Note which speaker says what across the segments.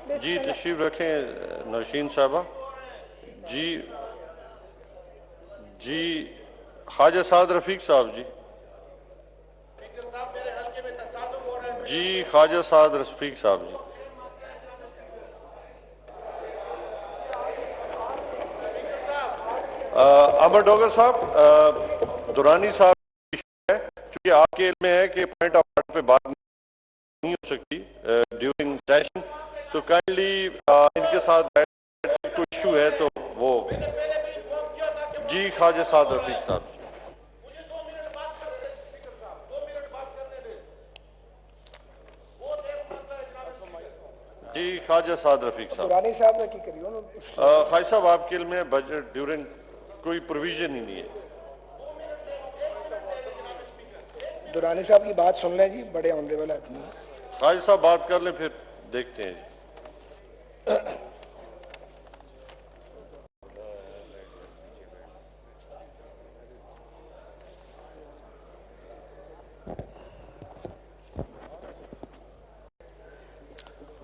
Speaker 1: جی تشریف رکھیں نوشین صاحبہ. جی جی خواجہ سعد رفیق صاحب. جی خواجہ سعد رفیق صاحب. امر ڈوگر صاحب دورانی صاحب ہے چونکہ آپ کے علم میں ہے کہ پوائنٹ آف آرڈر پہ بات نہیں ہو سکتی ڈیورنگ سیشن تو کائنڈلی ان کے ساتھ کوئی ایشو ہے تو وہ جی خواجہ سعد رفیق صاحب. جی خواجہ سعد رفیق صاحب.
Speaker 2: دورانی صاحب نے کی کری
Speaker 1: خواجہ صاحب آپ کے علم میں بجٹ ڈیورنگ کوئی پروویژن ہی نہیں ہے.
Speaker 2: دورانی صاحب کی بات سن لیں جی, بڑے آنریبل آدمی ہیں.
Speaker 1: خواجہ صاحب بات کر لیں پھر دیکھتے ہیں.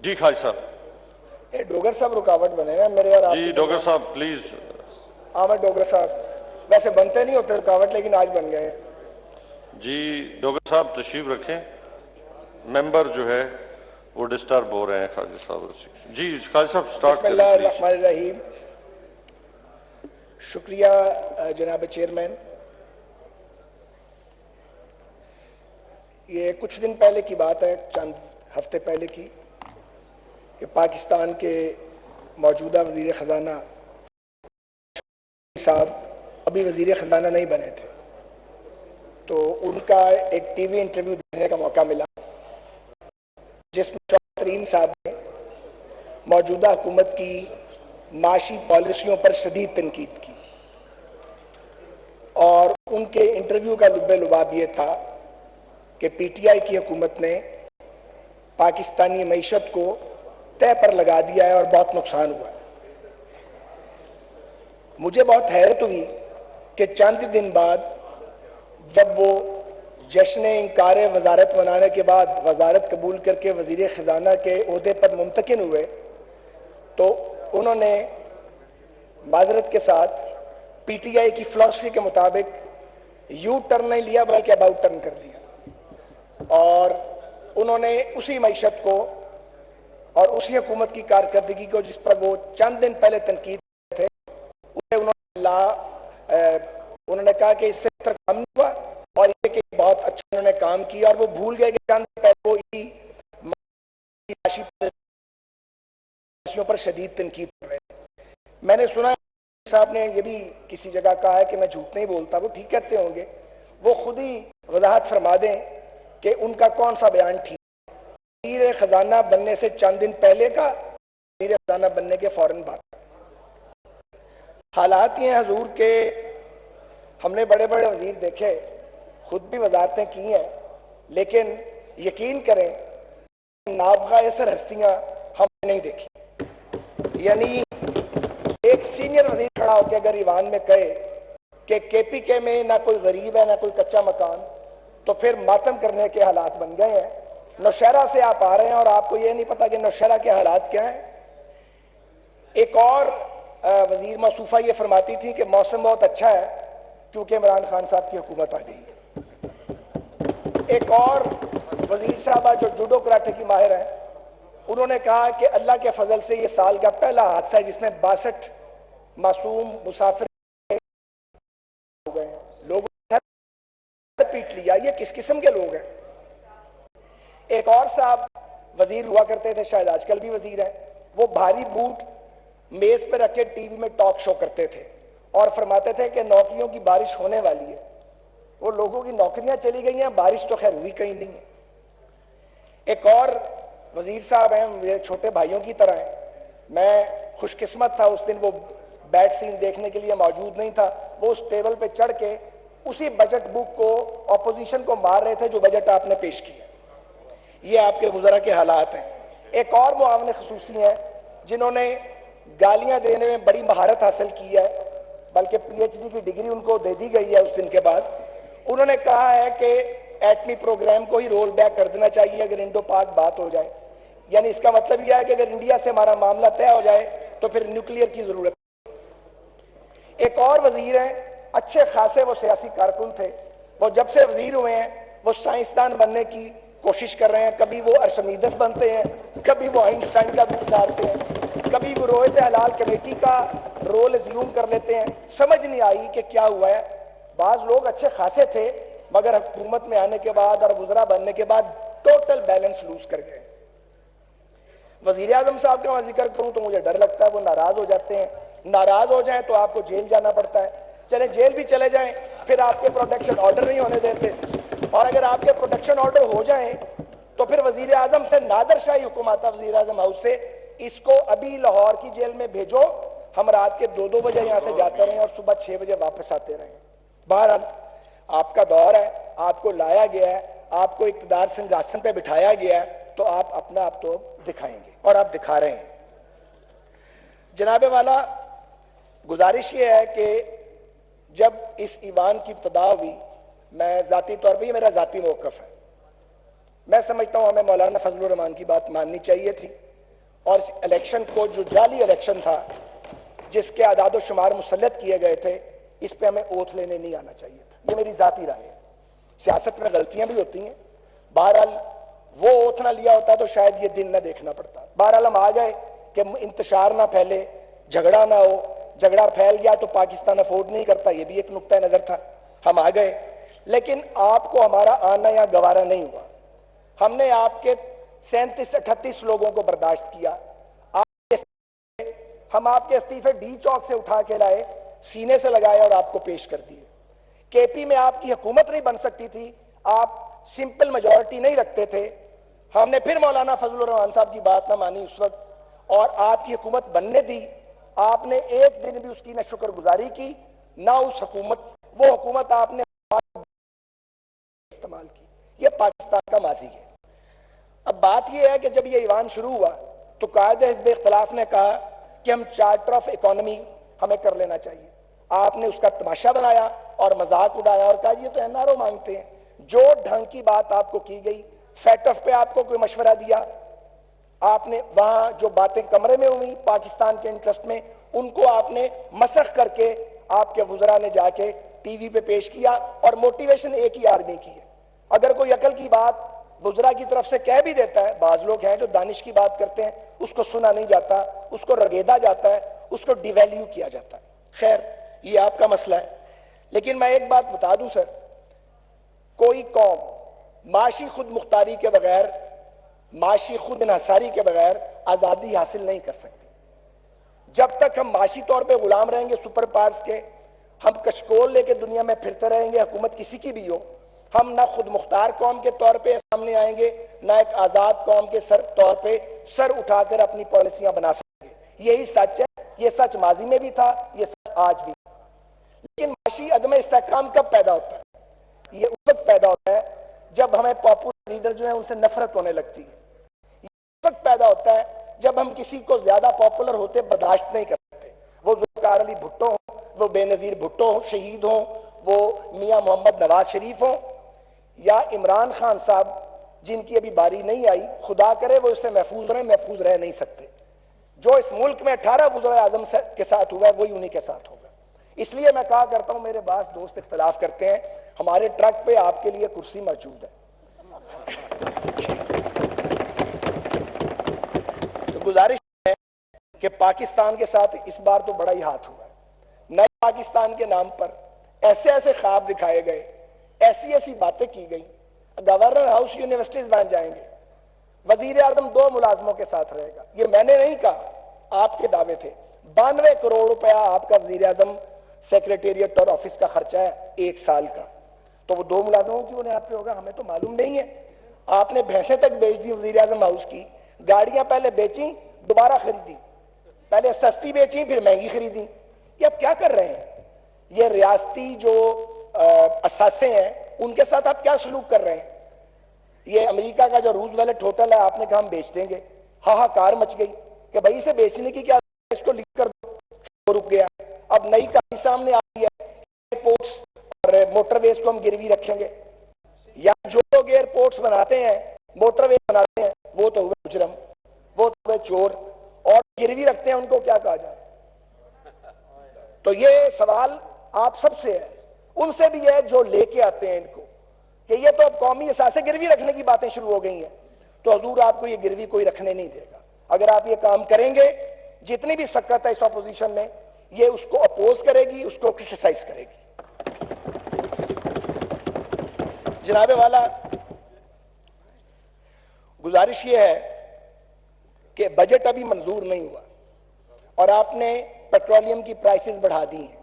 Speaker 1: جی خواجہ صاحب.
Speaker 2: ڈوگر صاحب رکاوٹ بنے گا میرے اور آپ.
Speaker 1: جی ڈوگر صاحب پلیز.
Speaker 2: احمد ڈوگر صاحب ویسے بنتے نہیں ہوتے رکاوٹ, لیکن آج بن گئے.
Speaker 1: جی ڈوگر صاحب تشریف رکھیں. ممبر جو ہے وہ ڈسٹرب ہو رہے ہیں خواجہ صاحب. جی خواجہ صاحب سٹارٹ
Speaker 2: بسم
Speaker 1: کریں
Speaker 2: اللہ
Speaker 1: پلیز.
Speaker 2: الرحمن الرحیم. شکریہ جناب چیئرمین. یہ کچھ دن پہلے کی بات ہے, چند ہفتے پہلے کی, کہ پاکستان کے موجودہ وزیر خزانہ صاحب ابھی وزیر خزانہ نہیں بنے تھے, تو ان کا ایک ٹی وی انٹرویو دیکھنے کا موقع ملا جس میں شوکت ترین صاحب نے موجودہ حکومت کی معاشی پالیسیوں پر شدید تنقید کی, اور ان کے انٹرویو کا لب لباب یہ تھا کہ پی ٹی آئی کی حکومت نے پاکستانی معیشت کو طے پر لگا دیا ہے اور بہت نقصان ہوا ہے. مجھے بہت حیرت ہوئی کہ چند دن بعد جب وہ جشن انکار وزارت منانے کے بعد وزارت قبول کر کے وزیر خزانہ کے عہدے پر منتقل ہوئے تو انہوں نے معذرت کے ساتھ پی ٹی آئی کی فلاسفی کے مطابق یو ٹرن نہیں لیا بلکہ اباؤٹ ٹرن کر لیا, اور انہوں نے اسی معیشت کو اور اسی حکومت کی کارکردگی کو جس پر وہ چند دن پہلے تنقید تھے انہوں نے کہا کہ اس سے بہتر کام نہیں ہوا, اور یہ کہ بہت اچھا انہوں نے کام کیا, اور وہ بھول گئے کہ چند دن پہلے وہ معاشی پالیسیوں پر شدید تنقید کر رہے ہیں. میں نے سنا صاحب نے یہ بھی کسی جگہ کہا ہے کہ میں جھوٹ نہیں بولتا, وہ ٹھیک کہتے ہوں گے, وہ خود ہی وضاحت فرما دیں کہ ان کا کون سا بیان ٹھیک ہے. وزیر خزانہ بننے سے چند دن پہلے کا, وزیر خزانہ بننے کے فوراً بعد. حالات یہ ہیں حضور کہ ہم نے بڑے بڑے وزیر دیکھے, خود بھی وزارتیں کی ہیں, لیکن یقین کریں نابغہ اثر ہستیاں ہم نے نہیں دیکھی. یعنی ایک سینئر وزیر کھڑا ہو کے اگر ایوان میں کہے کہ کے پی کے میں نہ کوئی غریب ہے نہ کوئی کچا مکان, تو پھر ماتم کرنے کے حالات بن گئے ہیں. نوشہرہ سے آپ آ رہے ہیں اور آپ کو یہ نہیں پتا کہ نوشہرہ کے حالات کیا ہیں. ایک اور وزیر موصوفہ یہ فرماتی تھی کہ موسم بہت اچھا ہے کیونکہ عمران خان صاحب کی حکومت آ گئی ہے. ایک اور وزیر صاحبہ جو جوڈو کراٹے کی ماہر ہیں, انہوں نے کہا کہ اللہ کے فضل سے یہ سال کا پہلا حادثہ ہے جس میں 62 معصوم مسافر ہو گئے ہیں. لوگوں نے پیٹ لیا, یہ کس قسم کے لوگ ہیں. ایک اور صاحب وزیر ہوا کرتے تھے, شاید آج کل بھی وزیر ہیں, وہ بھاری بوٹ میز پہ رکھ کے ٹی وی میں ٹاک شو کرتے تھے اور فرماتے تھے کہ نوکریوں کی بارش ہونے والی ہے. وہ لوگوں کی نوکریاں چلی گئی ہیں, بارش تو خیر ہوئی کہیں نہیں ہے. ایک اور وزیر صاحب ہیں, میرے چھوٹے بھائیوں کی طرح ہیں. میں خوش قسمت تھا, اس دن وہ بیٹ سین دیکھنے کے لیے موجود نہیں تھا. وہ اس ٹیبل پہ چڑھ کے اسی بجٹ بک کو اپوزیشن کو مار رہے تھے جو بجٹ آپ نے پیش کیا. یہ آپ کے وزراء کے حالات ہیں. ایک اور معاون خصوصی ہیں جنہوں نے گالیاں دینے میں بڑی مہارت حاصل کی ہے, بلکہ پی ایچ ڈی کی ڈگری ان کو دے دی گئی ہے اس دن کے بعد. انہوں نے کہا ہے کہ ایٹمی پروگرام کو ہی رول بیک کر دینا چاہیے اگر انڈو پاک بات ہو جائے. یعنی اس کا مطلب یہ ہے کہ اگر انڈیا سے ہمارا معاملہ طے ہو جائے تو پھر نیوکلیئر کی ضرورت. ایک اور وزیر ہیں, اچھے خاصے وہ سیاسی کارکن تھے, وہ جب سے وزیر ہوئے ہیں وہ سائنسدان بننے کی کوشش کر رہے ہیں. کبھی وہ ارشمیدس بنتے ہیں, کبھی وہ آئنسٹائن کا بت ڈالتے ہیں, کبھی وہ رویت حلال کمیٹی کا رول زیوم کر لیتے ہیں. سمجھ نہیں آئی کہ کیا ہوا ہے. بعض لوگ اچھے خاصے تھے مگر حکومت میں آنے کے بعد اور وزراء بننے کے بعد ٹوٹل بیلنس لوز کر گئے. وزیر اعظم صاحب کا میں ذکر کروں تو مجھے ڈر لگتا ہے وہ ناراض ہو جاتے ہیں. ناراض ہو جائیں تو آپ کو جیل جانا پڑتا ہے. چلے جیل بھی چلے جائیں پھر آپ کے پروٹیکشن آرڈر نہیں ہونے دیتے, اور اگر آپ کے پروٹیکشن آرڈر ہو جائیں تو پھر وزیر اعظم سے نادر شاہی حکم آتا وزیر اعظم ہاؤس سے, اس کو ابھی لاہور کی جیل میں بھیجو, ہم رات کے 2 بجے یہاں سے جاتے رہیں اور صبح 6 بجے واپس آتے رہیں. بہرحال آپ کا دور ہے, آپ کو لایا گیا ہے, آپ کو اقتدار سنگھاسن پہ بٹھایا گیا ہے, تو آپ اپنا آپ تو دکھائیں گے اور آپ دکھا رہے ہیں. جناب والا, گزارش یہ ہے کہ جب اس ایوان کی ابتدا ہوئی, میں ذاتی طور پہ یہ میرا ذاتی موقف ہے, میں سمجھتا ہوں ہمیں مولانا فضل الرحمان کی بات ماننی چاہیے تھی, اور اس الیکشن کو جو جعلی الیکشن تھا جس کے اعداد و شمار مسلط کیے گئے تھے, اس پہ ہمیں اوتھ لینے نہیں آنا چاہیے تھا. یہ میری ذاتی رائے ہے. سیاست میں غلطیاں بھی ہوتی ہیں, بہرحال وہ اوتھ نہ لیا ہوتا تو شاید یہ دن نہ دیکھنا پڑتا. بہرحال ہم آ گئے کہ انتشار نہ پھیلے, جھگڑا نہ ہو. جھگڑا پھیل گیا تو پاکستان افورڈ نہیں کرتا, یہ بھی ایک نقطہ نظر تھا. ہم آ گئے, لیکن آپ کو ہمارا آنا یا گوارا نہیں ہوا. ہم نے آپ کے 37-38 لوگوں کو برداشت کیا. ہم آپ کے استعفے ڈی چوک سے اٹھا کے لائے, سینے سے لگائے اور آپ کو پیش کر دیے. کے پی میں آپ کی حکومت نہیں بن سکتی تھی, آپ سمپل میجورٹی نہیں رکھتے تھے. ہم نے پھر مولانا فضل الرحمان صاحب کی بات نہ مانی اس وقت, اور آپ کی حکومت بننے دی. آپ نے ایک دن بھی اس کی نہ شکر گزاری کی نہ اس حکومت, وہ حکومت آپ نے استعمال کی. یہ پاکستان کا ماضی ہے. اب بات یہ ہے کہ جب یہ ایوان شروع ہوا تو قائد حزب اختلاف نے کہا کہ ہم چارٹر آف اکانومی ہمیں کر لینا چاہیے. آپ نے اس کا تماشا بنایا اور مذاق اڑایا اور کہا یہ تو این آر او مانگتے ہیں. جو ڈھنگ کی بات آپ کو کی گئی, فیٹ آف پہ آپ کو کوئی مشورہ دیا, آپ نے وہاں جو باتیں کمرے میں ہوئی پاکستان کے انٹرسٹ میں, ان کو آپ نے مسخ کر کے آپ کے وزراء نے جا کے ٹی وی پہ پیش کیا, اور موٹیویشن ایک ہی آدمی کی ہے. اگر کوئی عقل کی بات وزراء کی طرف سے کہہ بھی دیتا ہے, بعض لوگ ہیں جو دانش کی بات کرتے ہیں, اس کو سنا نہیں جاتا, اس کو رگیدا جاتا ہے, اس کو ڈیویلیو کیا جاتا ہے. خیر یہ آپ کا مسئلہ ہے. لیکن میں ایک بات بتا دوں سر, کوئی قوم معاشی خود مختاری کے بغیر, معاشی خود انحصاری کے بغیر آزادی حاصل نہیں کر سکتی. جب تک ہم معاشی طور پہ غلام رہیں گے سپر پاورز کے, ہم کشکول لے کے دنیا میں پھرتے رہیں گے, حکومت کسی کی بھی ہو, ہم نہ خود مختار قوم کے طور پہ سامنے آئیں گے, نہ ایک آزاد قوم کے طور پہ سر اٹھا کر اپنی پالیسیاں بنا سکیں گے. یہی سچ ہے. یہ سچ ماضی میں بھی تھا, یہ سچ آج بھی. لیکن معاشی عدم استحکام کب پیدا ہوتا ہے؟ یہ اس وقت پیدا ہوتا ہے جب ہمیں پاپولر لیڈر جو ہیں ان سے نفرت ہونے لگتی ہے. یہ اس وقت پیدا ہوتا ہے جب ہم کسی کو زیادہ پاپولر ہوتے برداشت نہیں کرتے. وہ ذوالفقار علی بھٹو ہوں, وہ بے نظیر بھٹو ہوں شہید ہوں, وہ میاں محمد نواز شریف ہوں, یا عمران خان صاحب جن کی ابھی باری نہیں آئی, خدا کرے وہ اس سے محفوظ رہ نہیں سکتے. جو اس ملک میں 18 وزراء اعظم کے ساتھ ہوا ہے وہی انہی کے ساتھ ہوگا. اس لیے میں کہا کرتا ہوں, میرے بعض دوست اختلاف کرتے ہیں, ہمارے ٹرک پہ آپ کے لیے کرسی موجود ہے. تو گزارش ہے کہ پاکستان کے ساتھ اس بار تو بڑا ہی ہاتھ ہوا ہے. نئے پاکستان کے نام پر ایسے ایسے خواب دکھائے گئے, ایسی ایسی باتیں کی گئی. گورنر ہاؤس یونیورسٹیز بن جائیں گے, وزیر اعظم 2 ملازموں کے ساتھ رہے گا. یہ میں نے نہیں کہا, آپ کے دعوے تھے. 92 کروڑ روپیہ آپ کا وزیر اعظم سیکریٹریٹ اور آفس کا خرچہ ہے 1 سال کا, تو وہ 2 ملازموں کی بنیاد پہ ہوگا, ہمیں تو معلوم نہیں ہے. آپ نے بھینسیں تک بیچ دی وزیر اعظم ہاؤس کی, گاڑیاں پہلے بیچیں دوبارہ خریدی, پہلے سستی بیچیں پھر مہنگی خریدی. یہ آپ کیا کر رہے ہیں؟ یہ ریاستی جو اثاثے ہیں ان کے ساتھ آپ کیا سلوک کر رہے ہیں؟ یہ امریکہ کا جو روز ویلٹ ہوٹل ہے آپ نے کہا ہم بیچ دیں گے, ہاہاکار مچ گئی کہ بھائی اسے بیچنے کی کیا, اس کو لیک کر دو, وہ رک گیا. اب نئی کہانی سامنے آئی ہے, ایئرپورٹس اور موٹر ویز کو ہم گروی رکھیں گے. یا جو لوگ ایئرپورٹس بناتے ہیں, موٹر ویز بناتے ہیں, وہ تو ہوئے مجرم. اور گروی رکھتے ہیں ان کو کیا کہا جائے؟ تو یہ سوال آپ سب سے ہے، ان سے بھی ہے جو لے کے آتے ہیں ان کو، کہ یہ تو اب قومی اثاثے گروی رکھنے کی باتیں شروع ہو گئی ہیں، تو حضور آپ کو یہ گروی کوئی رکھنے نہیں دے گا۔ اگر آپ یہ کام کریں گے، جتنی بھی سکت ہے اس اپوزیشن میں، یہ اس کو اپوز کرے گی، اس کو کرٹیسائز کرے گی۔ جناب والا، گزارش یہ ہے کہ بجٹ ابھی منظور نہیں ہوا اور آپ نے پیٹرولیم کی پرائسز بڑھا دی ہیں،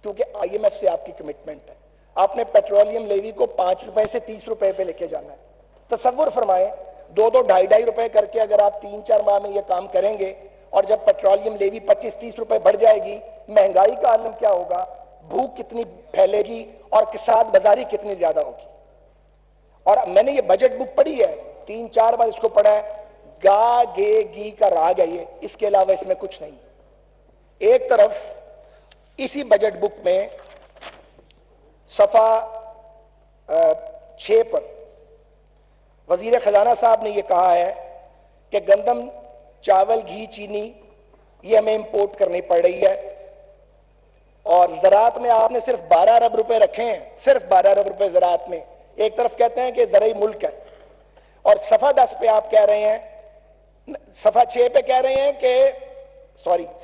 Speaker 2: کیونکہ آئی ایم ایف سے آپ کی کمٹمنٹ ہے، آپ نے پیٹرولیم لیوی کو 5 روپے سے 30 روپے پہ لے کے جانا ہے۔ تصور فرمائیں، 2-2 روپے کر کے اگر آپ 3-4 ماہ میں یہ کام کریں گے، اور جب پیٹرولیم لیوی 25-30 روپے بڑھ جائے گی، مہنگائی کا عالم کیا ہوگا، بھوک کتنی پھیلے گی اور کساد بازاری کتنی زیادہ ہوگی۔ اور میں نے یہ بجٹ بک پڑھی ہے، 3-4 بار اس کو پڑھا ہے، گا گے گی کا راگ ہے یہ، اس کے علاوہ اس میں کچھ نہیں۔ ایک طرف اسی بجٹ بک میں صفحہ 6 پر وزیر خزانہ صاحب نے یہ کہا ہے کہ گندم، چاول، گھی، چینی یہ ہمیں امپورٹ کرنی پڑ رہی ہے، اور زراعت میں آپ نے صرف 12 ارب روپے رکھے ہیں، صرف 12 ارب روپے زراعت میں۔ ایک طرف کہتے ہیں کہ زرعی ملک ہے، اور صفحہ 10 پہ آپ کہہ رہے ہیں، صفحہ 6 پہ کہہ رہے ہیں کہ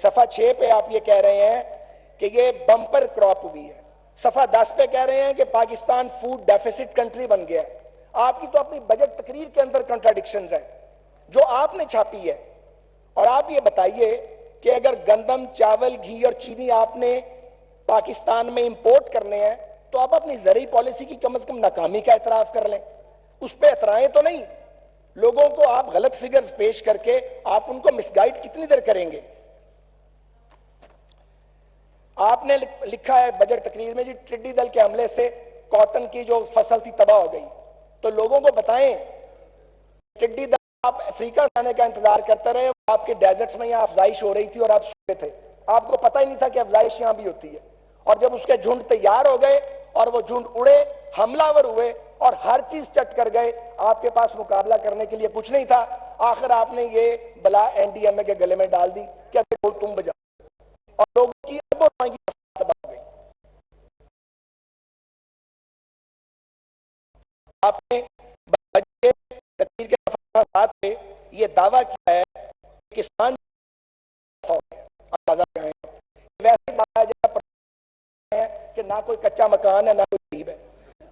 Speaker 2: صفحہ 6 پہ آپ یہ کہہ رہے ہیں کہ یہ بمپر کراپ ہوئی ہے، صفحہ 10 پہ کہہ رہے ہیں کہ پاکستان فوڈ ڈیفیسٹ کنٹری بن گیا ہے۔ آپ کی تو اپنی بجٹ تقریر کے اندر کنٹراڈکشنز ہیں جو آپ نے چھاپی ہے۔ اور آپ یہ بتائیے کہ اگر گندم، چاول، گھی اور چینی آپ نے پاکستان میں امپورٹ کرنے ہیں تو آپ اپنی زرعی پالیسی کی کم از کم ناکامی کا اعتراف کر لیں، اس پہ اترائیں تو نہیں۔ لوگوں کو آپ غلط فگرز پیش کر کے آپ ان کو مس گائیڈ کتنی دیر کریں گے؟ آپ نے لکھا ہے بجٹ تقریر میں، جی ٹڈی دل کے حملے سے کاٹن کی جو فصل تھی تباہ ہو گئی، تو لوگوں کو بتائیں ٹڈی دل آپ افریقہ سے آنے کا انتظار کرتے رہے، آپ کے ڈیزرٹس میں یہاں افزائش ہو رہی تھی اور آپ سوتے تھے، آپ کو پتہ ہی نہیں تھا کہ افزائش یہاں بھی ہوتی ہے، اور جب اس کے جھنڈ تیار ہو گئے اور وہ جھنڈ اڑے، حملہ ور ہوئے اور ہر چیز چٹ کر گئے، آپ کے پاس مقابلہ کرنے کے لیے کچھ نہیں تھا، آخر آپ نے یہ بلا این ڈی ایم اے کے گلے میں ڈال دی کہ اب تم بجا، اور لوگوں کی اربوں روپے کی تباہ ہو گئی۔ آپ نے بجٹ تقریر کے صفحات پہ یہ دعویٰ کیا ہے کہ کسان ویسے کہ نہ کوئی کچا مکان ہے نہ کوئی غریب ہے۔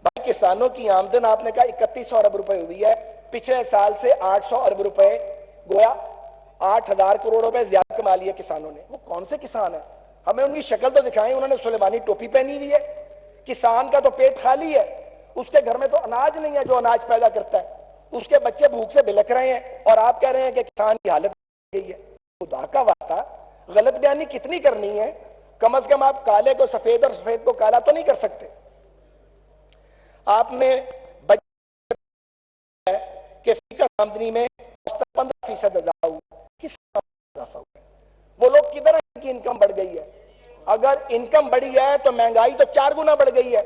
Speaker 2: بھائی کسانوں کی آمدن آپ نے کہا 3100 ارب روپے ہوئی ہے، پچھلے سال سے 800 ارب روپے، گویا 8000 کروڑ روپے زیادہ کما لیے کسانوں نے۔ وہ کون سے کسان ہیں؟ ہمیں ان کی شکل تو دکھائیں، انہوں نے سلیمانی ٹوپی پہنی ہوئی ہے۔ کسان کا تو پیٹ خالی ہے، اس کے گھر میں تو اناج نہیں ہے جو اناج پیدا کرتا ہے، اس کے بچے بھوک سے بلک رہے ہیں، اور آپ کہہ رہے ہیں کہ کسان کی حالت گئی ہے۔ خدا کا واسطہ غلط بیانی کتنی کرنی ہے؟ کم از کم آپ کالے کو سفید اور سفید کو کالا تو نہیں کر سکتے۔ آپ نے بجٹ ہے کہ فی کس آمدنی میں 15% اضافہ ہوا، کس اضافہ ہوا؟ وہ لوگ کدھر ہیں ان کی انکم بڑھ گئی ہے؟ اگر انکم بڑھی ہے تو مہنگائی تو 4 گنا بڑھ گئی ہے۔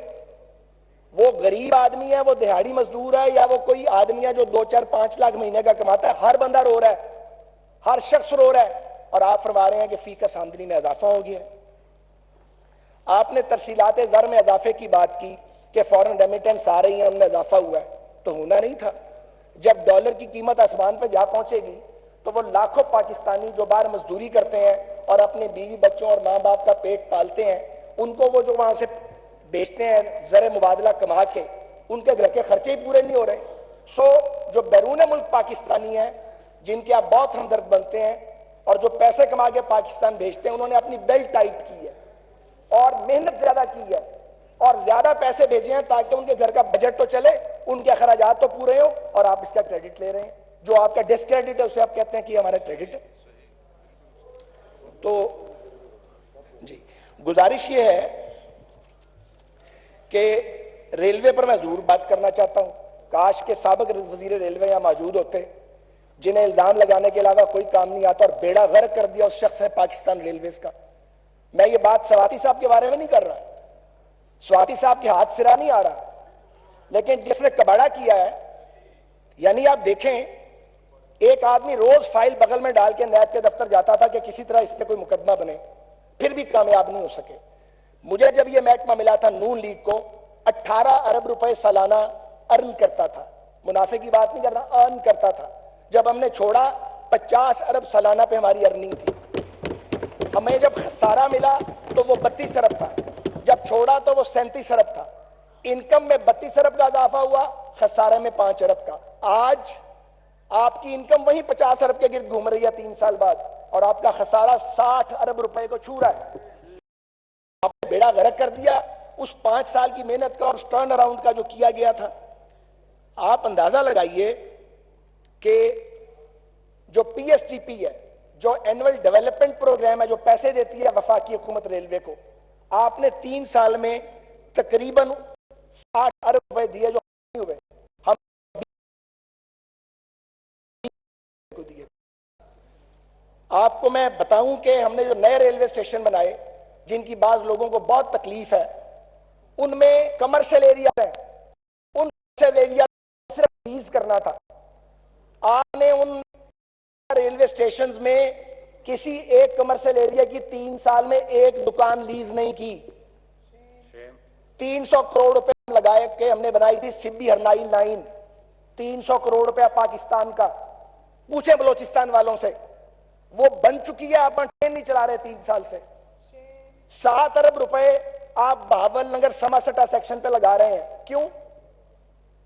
Speaker 2: وہ غریب آدمی ہے، وہ دہاڑی مزدور ہے، یا وہ کوئی آدمی ہے جو 2-4-5 لاکھ مہینے کا کماتا ہے، ہر بندہ رو رہا ہے، ہر شخص رو رہا ہے، اور آپ فرما رہے ہیں کہ فی کس آمدنی میں اضافہ ہو گیا۔ آپ نے ترسیلات زر میں اضافے کی بات کی کہ فورن ریمیٹنس آ رہی ہیں، ان میں اضافہ ہوا ہے، تو ہونا نہیں تھا۔ جب ڈالر کی قیمت آسمان پہ جا پہنچے گی تو وہ لاکھوں پاکستانی جو باہر مزدوری کرتے ہیں اور اپنے بیوی بچوں اور ماں باپ کا پیٹ پالتے ہیں، ان کو وہ جو وہاں سے بیچتے ہیں زر مبادلہ کما کے، ان کے گھر کے خرچے ہی پورے نہیں ہو رہے۔ سو جو بیرون ملک پاکستانی ہیں، جن کے آپ بہت ہمدرد بنتے ہیں اور جو پیسے کما کے پاکستان بھیجتے ہیں، انہوں نے اپنی بیلٹ ٹائٹ کی ہے اور محنت زیادہ کی ہے اور زیادہ پیسے بھیجے ہیں تاکہ ان کے گھر کا بجٹ تو چلے، ان کے اخراجات تو پورے ہوں، اور آپ اس کا کریڈٹ لے رہے ہیں۔ جو آپ کا ڈسکریڈٹ ہے اسے آپ کہتے ہیں کہ ہمارا کریڈٹ ہے۔ تو جی گزارش یہ ہے کہ ریلوے پر میں ضرور بات کرنا چاہتا ہوں، کاش کے سابق وزیر ریلوے یہاں موجود ہوتے، جنہیں الزام لگانے کے علاوہ کوئی کام نہیں آتا اور بیڑا غرق کر دیا اس شخص نے پاکستان ریلویز کا۔ میں یہ بات سواتی صاحب کے بارے میں نہیں کر رہا، سواتی صاحب کے ہاتھ سرا نہیں آ رہا، لیکن جس نے کباڑا کیا ہے، یعنی آپ دیکھیں ایک آدمی روز فائل بغل میں ڈال کے نیب کے دفتر جاتا تھا کہ کسی طرح اس پہ کوئی مقدمہ بنے، پھر بھی کامیاب نہیں ہو سکے. مجھے جب یہ محکمہ ملا تھا نون لیگ کو 18 ارب روپے سالانہ ارن کرتا تھا، منافع کی بات نہیں کر رہا، ارن کرتا تھا. جب ہم نے چھوڑا 50 ارب سالانہ پہ ہماری ارننگ تھی. ہمیں جب خسارہ ملا تو وہ 32 ارب تھا، جب چھوڑا تو وہ 37 ارب تھا. انکم میں 32 ارب کا اضافہ ہوا، خسارے میں 5 ارب کا. آج آپ کی انکم وہی 50 ارب کے گرد گھوم رہی ہے 3 سال بعد، اور آپ کا خسارہ 60 ارب روپے کو چھو رہا ہے. آپ نے بیڑا غرق کر دیا اس 5 سال کی محنت کا اور اس ٹرن اراؤنڈ کا جو کیا گیا تھا. آپ اندازہ لگائیے کہ جو پی ایس ٹی پی ہے، جو اینول ڈیولپمنٹ پروگرام ہے، جو پیسے دیتی ہے وفاقی حکومت ریلوے کو، آپ نے 3 سال میں تقریباً 60 ارب روپے دیے جو نہیں ہوئے. ہم کو دیے. آپ کو میں بتاؤں کہ ہم نے جو نئے ریلوے اسٹیشن بنائے جن کی بعض لوگوں کو بہت تکلیف ہے، ان میں کمرشل ایریا ہے، ان کمرشل ایریا صرف لیز کرنا تھا. آپ نے ان ریلوے اسٹیشنز میں کسی ایک کمرشل ایریا کی 3 سال میں ایک دکان لیز نہیں کی. 300 کروڑ روپے لگائے کہ ہم نے بنائی تھی سبی ہرنائی لائن، 300 کروڑ روپے پاکستان کا. پوچھے بلوچستان والوں سے، وہ بن چکی ہے، آپ ٹرین نہیں چلا رہے 3 سال سے. 7 ارب روپے آپ بہاول نگر سماسٹا سیکشن پہ لگا رہے ہیں. کیوں؟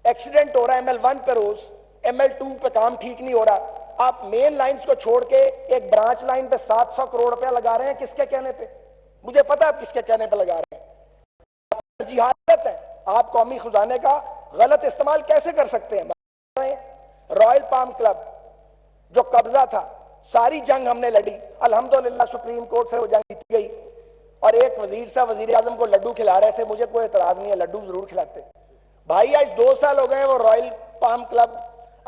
Speaker 2: ایکسیڈنٹ ہو رہا ہے ایم ایل 1 پہ روز، ایم ایل 2 پہ کام ٹھیک نہیں ہو رہا. آپ مین لائنز کو چھوڑ کے ایک برانچ لائن پہ 700 کروڑ روپے لگا رہے ہیں. کس کے کہنے پہ؟ مجھے پتا آپ کس کے کہنے پہ لگا رہے ہیں. ترجیحات ہے. آپ قومی خزانے کا غلط استعمال کیسے کر سکتے ہیں؟ رائل پام کلب جو قبضہ تھا، ساری جنگ ہم نے لڑی، الحمدللہ سپریم کورٹ سے وہ جنگ جیت گئی. اور ایک وزیر صاحب وزیر اعظم کو لڈو کھلا رہے تھے، مجھے کوئی اعتراض نہیں ہے، لڈو ضرور کھلاتے. بھائی آج 2 سال ہو گئے ہیں. وہ رائل پام کلب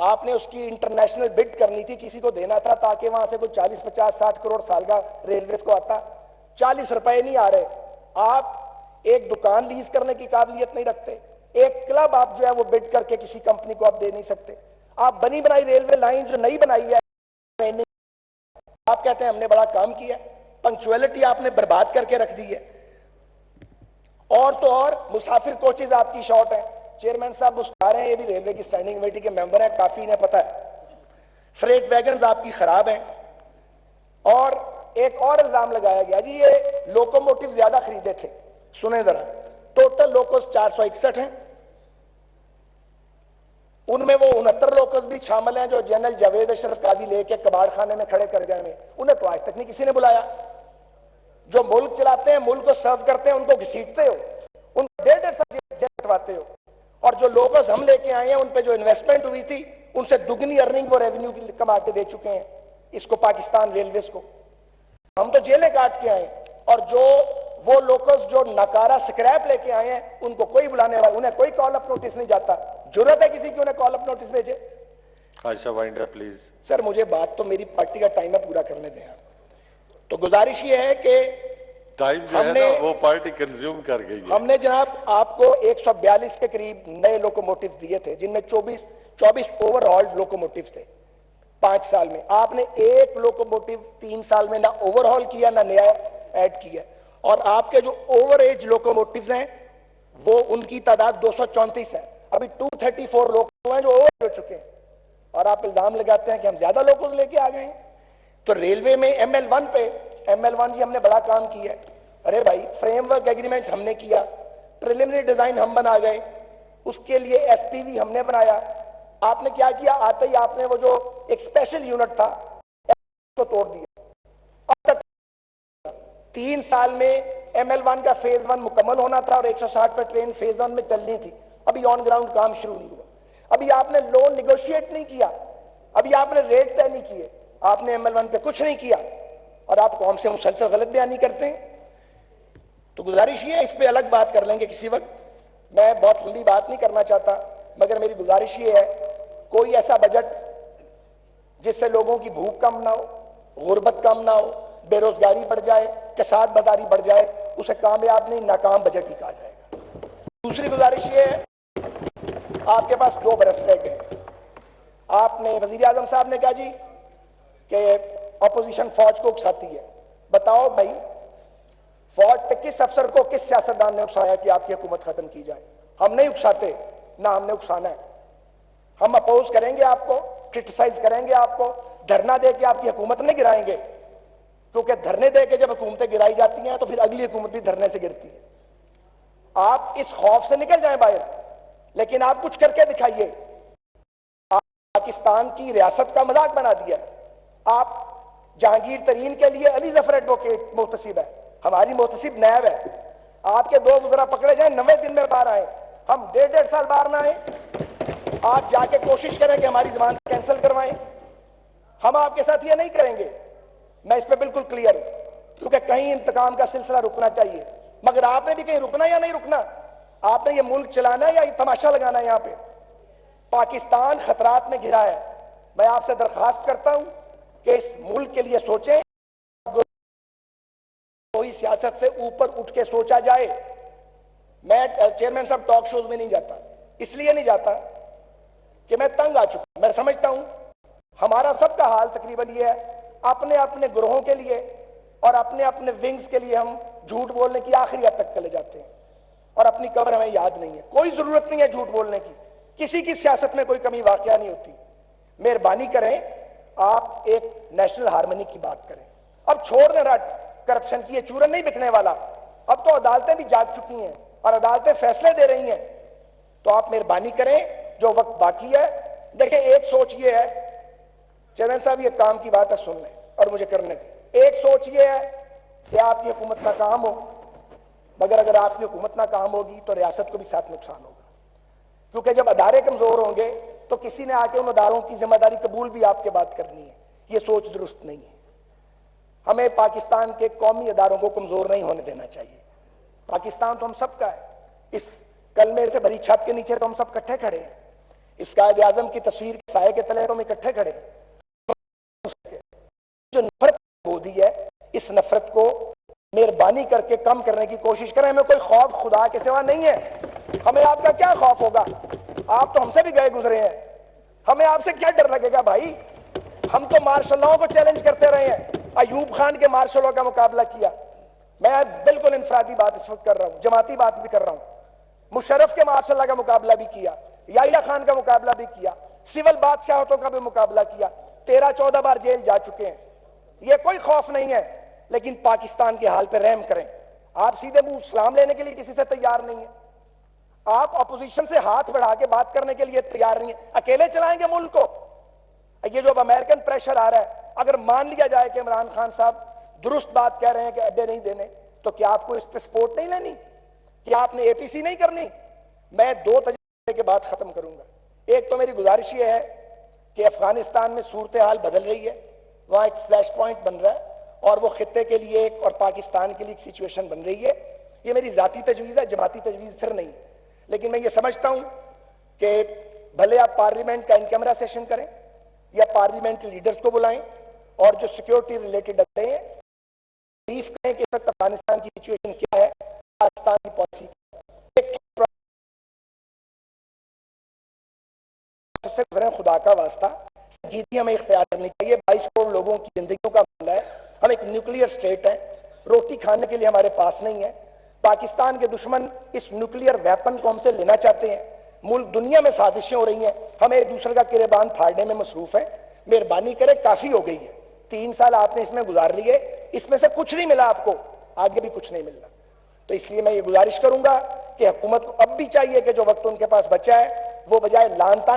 Speaker 2: آپ نے اس کی انٹرنیشنل بڈ کرنی تھی، کسی کو دینا تھا تاکہ وہاں سے کوئی 40 50 60 کروڑ سال کا ریلویز کو آتا. 40 روپے نہیں آ رہے. آپ ایک دکان لیز کرنے کی قابلیت نہیں رکھتے. ایک کلب آپ جو ہے وہ بڈ کر کے کسی کمپنی کو آپ دے نہیں سکتے. آپ بنی بنائی ریلوے لائن جو نئی بنائی ہے، آپ کہتے ہیں ہم نے بڑا کام کیا. پنکچویلٹی آپ نے برباد کر کے رکھ دی ہے. اور تو اور مسافر کوچز آپ کی شارٹ ہیں. چیئرمین صاحب مسکرا رہے ہیں، یہ بھی ریلوے کی اسٹینڈنگ کمیٹی کے ممبر ہیں، کافی انہیں پتہ ہے. فریٹ ویگنز آپ کی خراب ہیں. اور ایک اور الزام لگایا گیا جی یہ لوکوموٹیو زیادہ خریدے تھے. سنیں ذرا، ٹوٹل لوکوز 461 ہیں. ان میں وہ 69 لوکوز بھی شامل ہیں جو جنرل جاوید اشرف قاضی لے کے کباڑ خانے میں کھڑے کر گئے. انہیں تو آج تک نہیں کسی نے بلایا. جو ملک چلاتے ہیں، ملک کو سرو کرتے ہیں، ان کو گھسیٹتے ہو، ان کو 1.5 جٹواتے ہو. اور جو لوگوز ہم لے کے آئے ہیں ان پہ جو انویسٹمنٹ ہوئی تھی ان سے دگنی ارننگ وہ ریونیو کما کے دے چکے ہیں اس کو، پاکستان ریلویز کو. ہم تو جیلیں کاٹ کے آئے. اور جو وہ لوکوز جو ناکارہ سکریپ لے کے آئے ہیں ان کو کوئی بلانے والا، انہیں کوئی کال اپ نوٹس نہیں جاتا. ضرورت ہے کسی کی انہیں کال اپ نوٹس بھیجے؟
Speaker 1: عائشہ وائنڈر پلیز.
Speaker 2: سر مجھے بات تو میری پارٹی کا ٹائم ہے پورا کرنے دیں. تو گزارش یہ ہے کہ
Speaker 1: ٹائم جو ہے نا وہ پارٹی کنزیوم کر گئی ہے.
Speaker 2: ہم نے جناب آپ کو 142 کے قریب نئے لوکوموٹیو دیے تھے، جن میں 24 اوور ہالڈ لوکوموٹیو تھے 5 سال میں. آپ نے ایک لوکوموٹیو 3 سال میں نہ اوور ہال کیا نہ نیا ایڈ کیا. اور آپ کے جو اوور ایج لوکوموٹیوز ہیں وہ ان کی تعداد 234 ہے. ابھی 234 لوکو ہیں جو اوور ہو چکے ہیں. اور آپ الزام لگاتے ہیں کہ ہم زیادہ لوکوز لے کے آ گئے ہیں. تو ریلوے میں ایم ایل 1 پہ، ایم ایل 1 جی ہم نے بڑا کام کیا ہے. ارے بھائی فریم ورک ایگریمنٹ ہم نے کیا، پریلیمنری ڈیزائن ہم بنا گئے، اس کے لیے ایس پی وی ہم نے بنایا. آپ نے کیا کیا؟ آتے ہی آپ نے وہ جو ایک اسپیشل یونٹ تھا کو توڑ دیا. اب تک 3 سال میں ایم ایل 1 کا فیز 1 مکمل ہونا تھا اور 160 پہ ٹرین فیز 1 میں چلنی تھی. ابھی آن گراؤنڈ کام شروع نہیں ہوا. ابھی آپ نے لون نیگوشیٹ نہیں کیا، ابھی آپ نے ریٹ طے نہیں کیے، آپ نے ایم ایل 1 پہ کچھ نہیں کیا، اور آپ قوم سے مسلسل غلط بیانی کرتے ہیں. تو گزارش یہ ہے، اس پہ الگ بات کر لیں گے کسی وقت. میں بہت لمبی بات نہیں کرنا چاہتا، مگر میری گزارش یہ ہے کوئی ایسا بجٹ جس سے لوگوں کی بھوک کم نہ ہو، غربت کم نہ ہو، بے روزگاری بڑھ جائے، کساد بازاری بڑھ جائے، اسے کامیاب نہیں ناکام بجٹ ہی کہا جائے گا. دوسری گزارش یہ ہے، آپ کے پاس 2 برس رہ گئے. آپ نے وزیر اعظم صاحب نے کہا جی کہ اپوزیشن فوج کو اکساتی ہے. بتاؤ بھائی, فوج پہ کس افسر کو کس سیاستدان نے اکسایا کہ آپ کی حکومت ختم کی جائے؟ ہم نہیں اکساتے, نہ ہم نے اکسانا ہے. ہم اپوز کریں گے آپ کو, کرٹیسائز کریں گے آپ کو, دھرنا دے کے آپ کی حکومت نہیں گرائیں گے, کیونکہ دھرنے دے کے جب حکومتیں گرائی جاتی ہیں تو پھر اگلی حکومت بھی دھرنے سے گرتی ہے. آپ اس خوف سے نکل جائیں باہر, لیکن آپ کچھ کر کے دکھائیے. آپ پاکستان کی ریاست کا مذاق بنا دیا. آپ جہانگیر ترین کے لیے علی ظفر ایڈوکیٹ محتسب ہے, ہماری محتسب نیب ہے. آپ کے 2 وزراء پکڑے جائیں 90 دن میں باہر آئے, ہم 1.5 سال باہر نہ آئے. آپ جا کے کوشش کریں کہ ہماری ضمانت کینسل کروائیں. ہم آپ کے ساتھ یہ نہیں کریں گے, میں اس پہ بالکل کلیئر ہوں, کیونکہ کہیں انتقام کا سلسلہ رکنا چاہیے. مگر آپ نے بھی کہیں رکنا یا نہیں رکنا؟ آپ نے یہ ملک چلانا یا یہ تماشا لگانا ہے؟ یہاں پہ پاکستان خطرات میں گھرا ہے. میں آپ سے درخواست کرتا ہوں کہ اس ملک کے لیے سوچیں, کوئی سیاست سے اوپر اٹھ کے سوچا جائے. میں چیئرمین صاحب ٹاک شوز میں نہیں جاتا, اس لیے نہیں جاتا کہ میں تنگ آ چکا ہوں. میں سمجھتا ہوں ہمارا سب کا حال تقریباً یہ ہے, اپنے اپنے گروہوں کے لیے اور اپنے اپنے ونگز کے لیے ہم جھوٹ بولنے کی آخری حد تک چلے جاتے ہیں, اور اپنی قبر ہمیں یاد نہیں ہے. کوئی ضرورت نہیں ہے جھوٹ بولنے کی, کسی کی سیاست میں کوئی کمی واقعہ نہیں ہوتی. مہربانی کریں آپ ایک نیشنل ہارمنی کی بات کریں. اب چھوڑ دیں رٹ کرپشن کی, یہ چورن نہیں بکنے والا. اب تو عدالتیں بھی جاگ چکی ہیں اور عدالتیں فیصلے دے رہی ہیں. تو آپ مہربانی کریں, جو وقت باقی ہے, دیکھیں ایک سوچ یہ ہے, چیئرمین صاحب یہ کام کی بات ہے سن لیں اور مجھے کرنے دیں. ایک سوچ یہ ہے کہ آپ کی حکومت ناکام ہو, مگر اگر آپ کی حکومت ناکام ہوگی تو ریاست کو بھی ساتھ نقصان ہوگا, کیونکہ جب ادارے کمزور ہوں گے تو کسی نے آ کے ان اداروں کی ذمہ داری قبول بھی آپ کے بات کرنی ہے. یہ سوچ درست نہیں ہے. ہمیں پاکستان کے قومی اداروں کو کمزور نہیں ہونے دینا چاہیے. پاکستان تو ہم سب کا ہے. اس کلمے سے بھری چھت کے نیچے تو ہم سب کٹھے کھڑے ہیں. اس قائد اعظم کی تصویر کے سائے کے تلے ہم اکٹھے کھڑے ہیں. جو نفرت ہو دی ہے, اس نفرت کو مہربانی کر کے کم کرنے کی کوشش کریں. ہمیں کوئی خوف خدا کے سوا نہیں ہے. ہمیں آپ کا کیا خوف ہوگا؟ آپ تو ہم سے بھی گئے گزرے ہیں, ہمیں آپ سے کیا ڈر لگے گا بھائی؟ ہم تو مارشل لاء کو چیلنج کرتے رہے ہیں. ایوب خان کے مارشل لاء کا مقابلہ کیا. میں بالکل انفرادی بات اس وقت کر رہا ہوں, جماعتی بات بھی کر رہا ہوں. مشرف کے مارشل لاء کا مقابلہ بھی کیا, یحییٰ خان کا مقابلہ بھی کیا, سول بادشاہتوں کا بھی مقابلہ کیا. 13-14 بار جیل جا چکے ہیں. یہ کوئی خوف نہیں ہے, لیکن پاکستان کے حال پہ رحم کریں. آپ سیدھے منہ سلام لینے کے لیے کسی سے تیار نہیں ہیں. آپ اپوزیشن سے ہاتھ بڑھا کے بات کرنے کے لیے تیار نہیں ہیں. اکیلے چلائیں گے ملک کو؟ یہ جو اب امریکن پریشر آ رہا ہے, اگر مان لیا جائے کہ عمران خان صاحب درست بات کہہ رہے ہیں کہ اڈے نہیں دینے, تو کیا آپ کو اس پہ سپورٹ نہیں لینی؟ کیا آپ نے اے پی سی نہیں کرنی؟ میں 2 تجربے کے بعد ختم کروں گا. ایک تو میری گزارش یہ ہے کہ افغانستان میں صورتحال بدل رہی ہے, وہاں ایک فلیش پوائنٹ بن رہا ہے, اور وہ خطے کے لیے ایک اور پاکستان کے لیے ایک سچویشن بن رہی ہے. یہ میری ذاتی تجویز ہے, جماعتی تجویز پھر نہیں. لیکن میں یہ سمجھتا ہوں کہ بھلے آپ پارلیمنٹ کا ان کیمرہ سیشن کریں یا پارلیمنٹ لیڈرز کو بلائیں, اور جو سیکیورٹی ریلیٹڈ رہتے ہیں بریف کریں کہ افغانستان کی سچویشن کیا ہے, پاکستان کی پالیسی خدا کا واسطہ سنجیدگی ہمیں اختیار کرنی چاہیے. 22 کروڑ لوگوں کی زندگیوں کا معاملہ ہے. ہم ایک نیوکلیئر سٹیٹ ہے, روٹی کھانے کے لیے ہمارے پاس نہیں ہے. پاکستان کے دشمن اس نیوکلیئر ویپن کو ہم سے لینا چاہتے ہیں. ملک دنیا میں سازشیں ہو رہی ہیں, ہمیں ایک دوسرے کا گریبان پھاڑنے میں مصروف ہے. مہربانی کریں, کافی ہو گئی ہے. 3 سال آپ نے اس میں گزار لیے, اس میں سے کچھ نہیں ملا آپ کو, آگے بھی کچھ نہیں ملنا. تو اس لیے میں یہ گزارش کروں گا کہ حکومت کو اب بھی چاہیے کہ جو وقت ان کے پاس بچا ہے وہ بجائے لان تان